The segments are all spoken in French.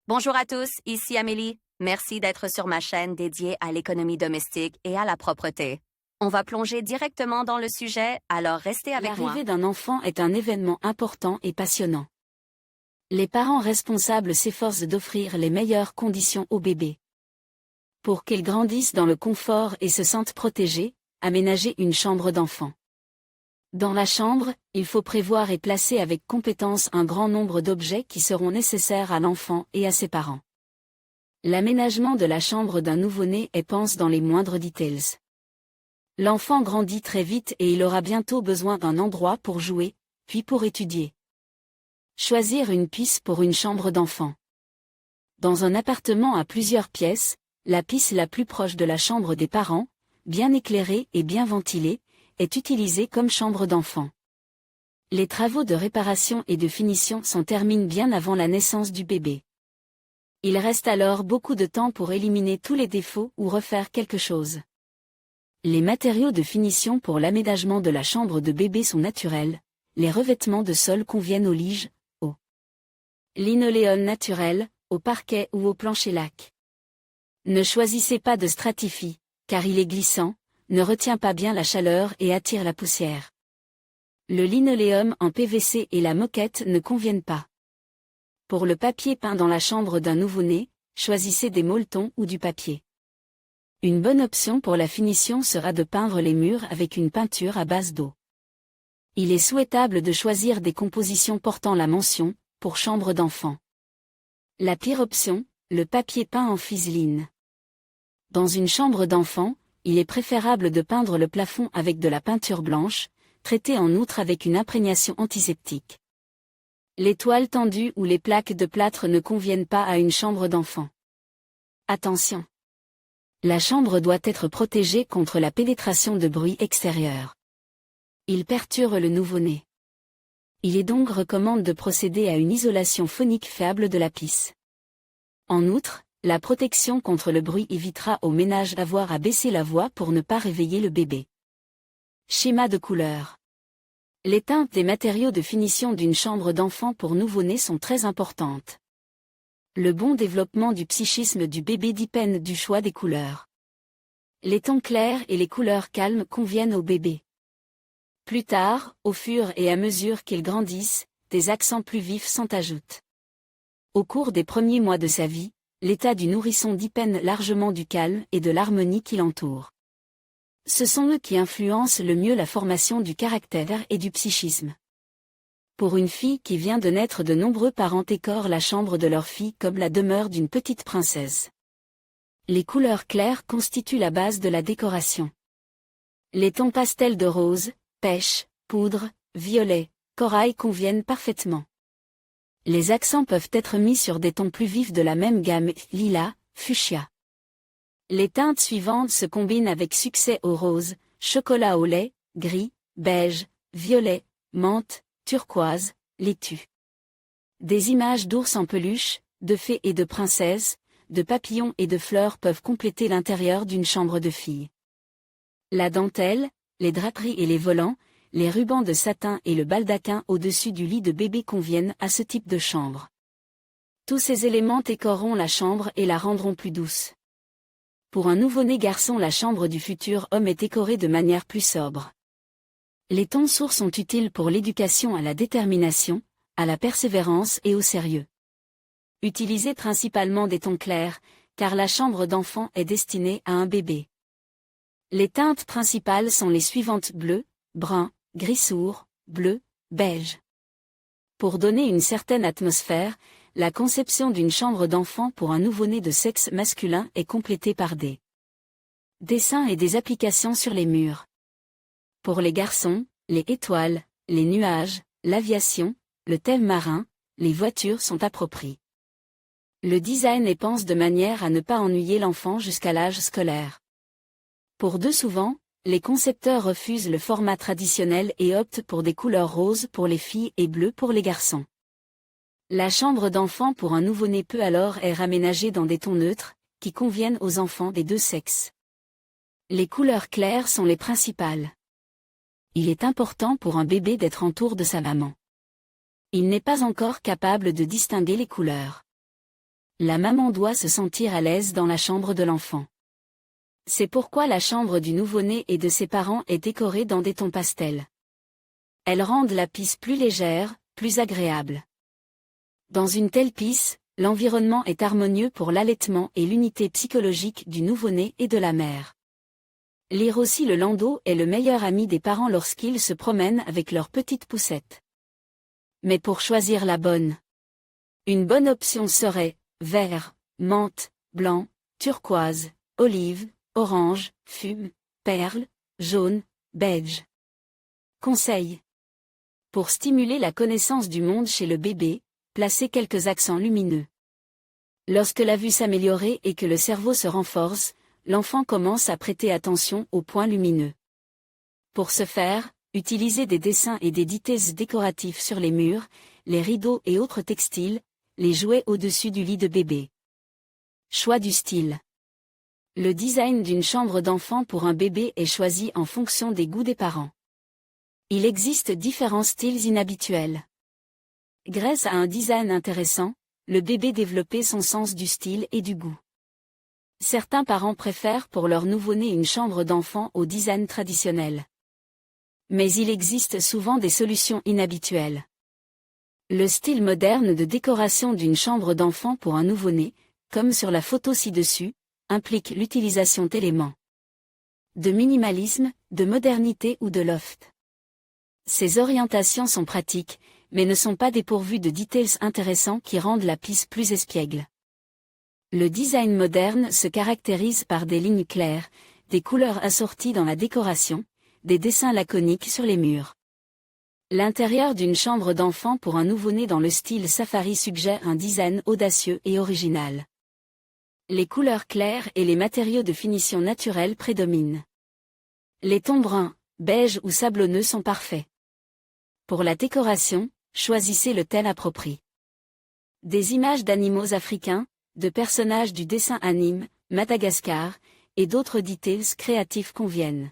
Bonjour à tous, ici Amélie. Merci d'être sur ma chaîne dédiée à l'économie domestique et à la propreté. On va plonger directement dans le sujet, alors restez avec moi. L'arrivée d'un enfant est un événement important et passionnant. Les parents responsables s'efforcent d'offrir les meilleures conditions au bébé. Pour qu'il grandisse dans le confort et se sente protégé, aménager une chambre d'enfant. Dans la chambre, il faut prévoir et placer avec compétence un grand nombre d'objets qui seront nécessaires à l'enfant et à ses parents. L'aménagement de la chambre d'un nouveau-né est pensé dans les moindres details. L'enfant grandit très vite et il aura bientôt besoin d'un endroit pour jouer, puis pour étudier. Choisir une pisse pour une chambre d'enfant. Dans un appartement à plusieurs pièces, la pisse la plus proche de la chambre des parents, bien éclairée et bien ventilée, est utilisée comme chambre d'enfant. Les travaux de réparation et de finition s'en terminent bien avant la naissance du bébé. Il reste alors beaucoup de temps pour éliminer tous les défauts ou refaire quelque chose. Les matériaux de finition pour l'aménagement de la chambre de bébé sont naturels, les revêtements de sol conviennent au lige, au linoléum naturel, au parquet ou au plancher laque. Ne choisissez pas de stratifie, car il est glissant, ne retient pas bien la chaleur et attire la poussière. Le linoléum en PVC et la moquette ne conviennent pas. Pour le papier peint dans la chambre d'un nouveau-né, choisissez des molletons ou du papier. Une bonne option pour la finition sera de peindre les murs avec une peinture à base d'eau. Il est souhaitable de choisir des compositions portant la mention « pour chambre d'enfant ». La pire option, le papier peint en fiseline. Dans une chambre d'enfant, il est préférable de peindre le plafond avec de la peinture blanche, traitée en outre avec une imprégnation antiseptique. Les toiles tendues ou les plaques de plâtre ne conviennent pas à une chambre d'enfant. Attention! La chambre doit être protégée contre la pénétration de bruits extérieurs. Il perturbe le nouveau-né. Il est donc recommandé de procéder à une isolation phonique fiable de la pisse. En outre, la protection contre le bruit évitera au ménage d'avoir à baisser la voix pour ne pas réveiller le bébé. Schéma de couleur. Les teintes des matériaux de finition d'une chambre d'enfant pour nouveau-né sont très importantes. Le bon développement du psychisme du bébé dépend du choix des couleurs. Les tons clairs et les couleurs calmes conviennent au bébé. Plus tard, au fur et à mesure qu'ils grandissent, des accents plus vifs s'en ajoutent. Au cours des premiers mois de sa vie, l'état du nourrisson dépend largement du calme et de l'harmonie qui l'entoure. Ce sont eux qui influencent le mieux la formation du caractère et du psychisme. Pour une fille qui vient de naître, de nombreux parents décorent la chambre de leur fille comme la demeure d'une petite princesse. Les couleurs claires constituent la base de la décoration. Les tons pastels de rose, pêche, poudre, violet, corail conviennent parfaitement. Les accents peuvent être mis sur des tons plus vifs de la même gamme, lilas, fuchsia. Les teintes suivantes se combinent avec succès au rose, chocolat au lait, gris, beige, violet, menthe, turquoise, laitue. Des images d'ours en peluche, de fées et de princesses, de papillons et de fleurs peuvent compléter l'intérieur d'une chambre de fille. La dentelle, les draperies et les volants, les rubans de satin et le baldaquin au-dessus du lit de bébé conviennent à ce type de chambre. Tous ces éléments décoreront la chambre et la rendront plus douce. Pour un nouveau-né garçon, la chambre du futur homme est décorée de manière plus sobre. Les tons sourds sont utiles pour l'éducation à la détermination, à la persévérance et au sérieux. Utilisez principalement des tons clairs, car la chambre d'enfant est destinée à un bébé. Les teintes principales sont les suivantes: bleu, brun, gris sourd, bleu, beige. Pour donner une certaine atmosphère, la conception d'une chambre d'enfant pour un nouveau-né de sexe masculin est complétée par des dessins et des applications sur les murs. Pour les garçons, les étoiles, les nuages, l'aviation, le thème marin, les voitures sont appropriés. Le design est pensé de manière à ne pas ennuyer l'enfant jusqu'à l'âge scolaire. Pour deux, souvent, les concepteurs refusent le format traditionnel et optent pour des couleurs roses pour les filles et bleues pour les garçons. La chambre d'enfant pour un nouveau-né peut alors être aménagée dans des tons neutres, qui conviennent aux enfants des deux sexes. Les couleurs claires sont les principales. Il est important pour un bébé d'être entouré de sa maman. Il n'est pas encore capable de distinguer les couleurs. La maman doit se sentir à l'aise dans la chambre de l'enfant. C'est pourquoi la chambre du nouveau-né et de ses parents est décorée dans des tons pastels. Elles rendent la pisse plus légère, plus agréable. Dans une telle pisse, l'environnement est harmonieux pour l'allaitement et l'unité psychologique du nouveau-né et de la mère. Lire aussi le landau est le meilleur ami des parents lorsqu'ils se promènent avec leurs petites poussettes. Mais pour choisir la bonne, une bonne option serait vert, menthe, blanc, turquoise, olive, orange, fume, perle, jaune, beige. Conseil. Pour stimuler la connaissance du monde chez le bébé, placez quelques accents lumineux. Lorsque la vue s'améliore et que le cerveau se renforce, l'enfant commence à prêter attention aux points lumineux. Pour ce faire, utilisez des dessins et des details décoratifs sur les murs, les rideaux et autres textiles, les jouets au-dessus du lit de bébé. Choix du style. Le design d'une chambre d'enfant pour un bébé est choisi en fonction des goûts des parents. Il existe différents styles inhabituels. Grâce à un design intéressant, le bébé développe son sens du style et du goût. Certains parents préfèrent pour leur nouveau-né une chambre d'enfant au design traditionnel. Mais il existe souvent des solutions inhabituelles. Le style moderne de décoration d'une chambre d'enfant pour un nouveau-né, comme sur la photo ci-dessus, implique l'utilisation d'éléments de minimalisme, de modernité ou de loft. Ces orientations sont pratiques, mais ne sont pas dépourvues de details intéressants qui rendent la pisse plus espiègle. Le design moderne se caractérise par des lignes claires, des couleurs assorties dans la décoration, des dessins laconiques sur les murs. L'intérieur d'une chambre d'enfant pour un nouveau-né dans le style safari suggère un design audacieux et original. Les couleurs claires et les matériaux de finition naturelle prédominent. Les tons bruns, beige ou sablonneux sont parfaits. Pour la décoration, choisissez le thème approprié. Des images d'animaux africains, de personnages du dessin anime, Madagascar, et d'autres details créatifs conviennent.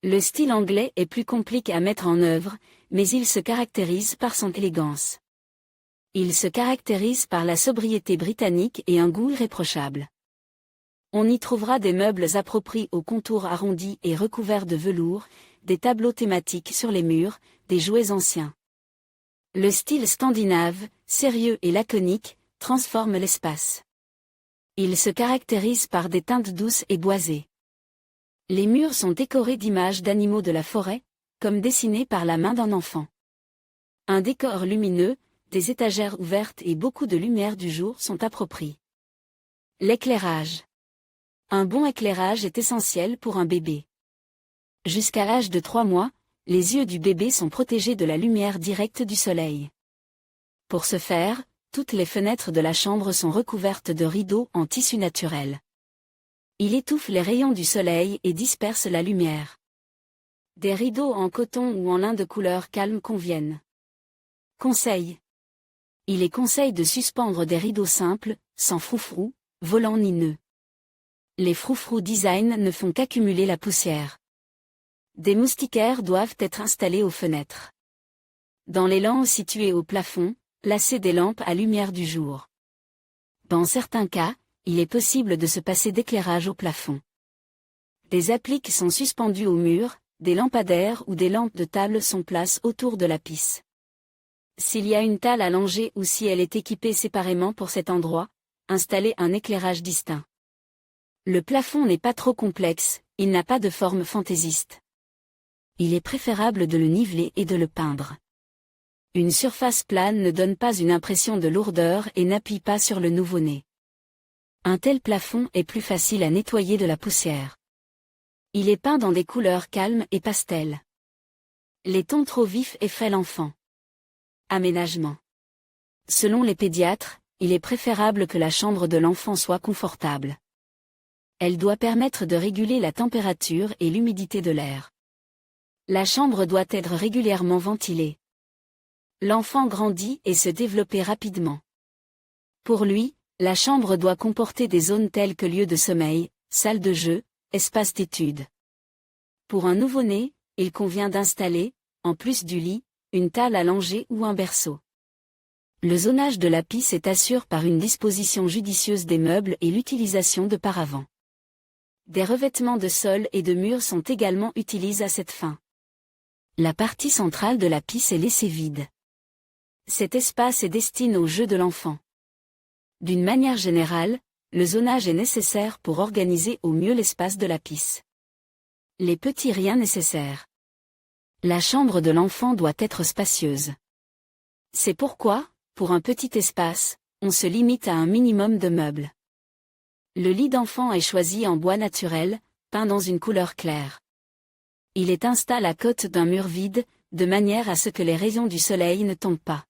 Le style anglais est plus compliqué à mettre en œuvre, mais il se caractérise par son élégance. Il se caractérise par la sobriété britannique et un goût irréprochable. On y trouvera des meubles appropriés aux contours arrondis et recouverts de velours, des tableaux thématiques sur les murs, des jouets anciens. Le style scandinave, sérieux et laconique, transforme l'espace. Il se caractérise par des teintes douces et boisées. Les murs sont décorés d'images d'animaux de la forêt, comme dessinées par la main d'un enfant. Un décor lumineux, des étagères ouvertes et beaucoup de lumière du jour sont appropriés. L'éclairage. Un bon éclairage est essentiel pour un bébé. Jusqu'à l'âge de 3 mois, les yeux du bébé sont protégés de la lumière directe du soleil. Pour ce faire, toutes les fenêtres de la chambre sont recouvertes de rideaux en tissu naturel. Il étouffe les rayons du soleil et disperse la lumière. Des rideaux en coton ou en lin de couleur calme conviennent. Conseil. Il est conseil de suspendre des rideaux simples, sans froufrou, volants ni nœuds. Les froufrous design ne font qu'accumuler la poussière. Des moustiquaires doivent être installés aux fenêtres. Dans les lampes situées au plafond, placez des lampes à lumière du jour. Dans certains cas, il est possible de se passer d'éclairage au plafond. Des appliques sont suspendues au mur, des lampadaires ou des lampes de table sont placées autour de la pisse. S'il y a une table allongée ou si elle est équipée séparément pour cet endroit, installez un éclairage distinct. Le plafond n'est pas trop complexe, il n'a pas de forme fantaisiste. Il est préférable de le niveler et de le peindre. Une surface plane ne donne pas une impression de lourdeur et n'appuie pas sur le nouveau-né. Un tel plafond est plus facile à nettoyer de la poussière. Il est peint dans des couleurs calmes et pastel. Les tons trop vifs effraient l'enfant. Aménagement. Selon les pédiatres, il est préférable que la chambre de l'enfant soit confortable. Elle doit permettre de réguler la température et l'humidité de l'air. La chambre doit être régulièrement ventilée. L'enfant grandit et se développe rapidement. Pour lui, la chambre doit comporter des zones telles que lieu de sommeil, salle de jeu, espace d'études. Pour un nouveau-né, il convient d'installer, en plus du lit, une table allongée ou un berceau. Le zonage de la pisse est assuré par une disposition judicieuse des meubles et l'utilisation de paravents. Des revêtements de sol et de murs sont également utilisés à cette fin. La partie centrale de la pisse est laissée vide. Cet espace est destiné au jeu de l'enfant. D'une manière générale, le zonage est nécessaire pour organiser au mieux l'espace de la pisse. Les petits riens nécessaires. La chambre de l'enfant doit être spacieuse. C'est pourquoi, pour un petit espace, on se limite à un minimum de meubles. Le lit d'enfant est choisi en bois naturel, peint dans une couleur claire. Il est installé à côté d'un mur vide, de manière à ce que les rayons du soleil ne tombent pas.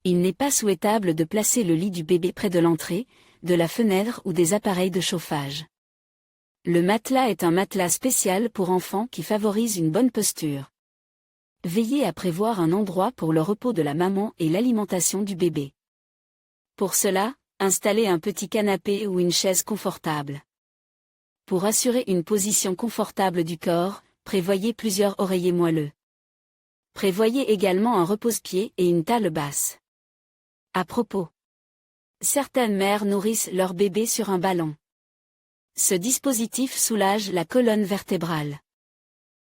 Il n'est pas souhaitable de placer le lit du bébé près de l'entrée, de la fenêtre ou des appareils de chauffage. Le matelas est un matelas spécial pour enfants qui favorise une bonne posture. Veillez à prévoir un endroit pour le repos de la maman et l'alimentation du bébé. Pour cela, installez un petit canapé ou une chaise confortable. Pour assurer une position confortable du corps, prévoyez plusieurs oreillers moelleux. Prévoyez également un repose-pied et une table basse. À propos, certaines mères nourrissent leur bébé sur un ballon. Ce dispositif soulage la colonne vertébrale.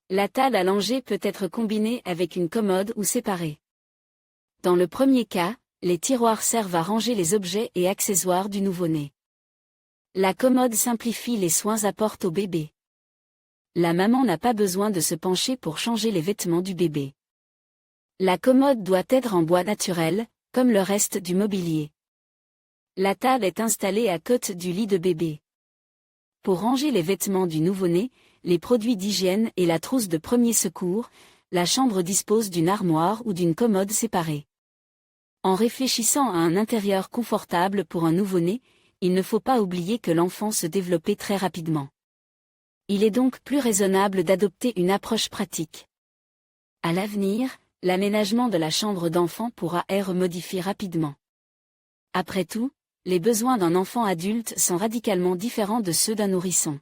La table allongée peut être combinée avec une commode ou séparée. Dans le premier cas, les tiroirs servent à ranger les objets et accessoires du nouveau-né. La commode simplifie les soins apportés au bébé. La maman n'a pas besoin de se pencher pour changer les vêtements du bébé. La commode doit être en bois naturel, comme le reste du mobilier. La table est installée à côté du lit de bébé. Pour ranger les vêtements du nouveau-né, les produits d'hygiène et la trousse de premier secours, la chambre dispose d'une armoire ou d'une commode séparée. En réfléchissant à un intérieur confortable pour un nouveau-né, il ne faut pas oublier que l'enfant se développe très rapidement. Il est donc plus raisonnable d'adopter une approche pratique. À l'avenir, l'aménagement de la chambre d'enfant pourra être modifié rapidement. Après tout, les besoins d'un enfant adulte sont radicalement différents de ceux d'un nourrisson.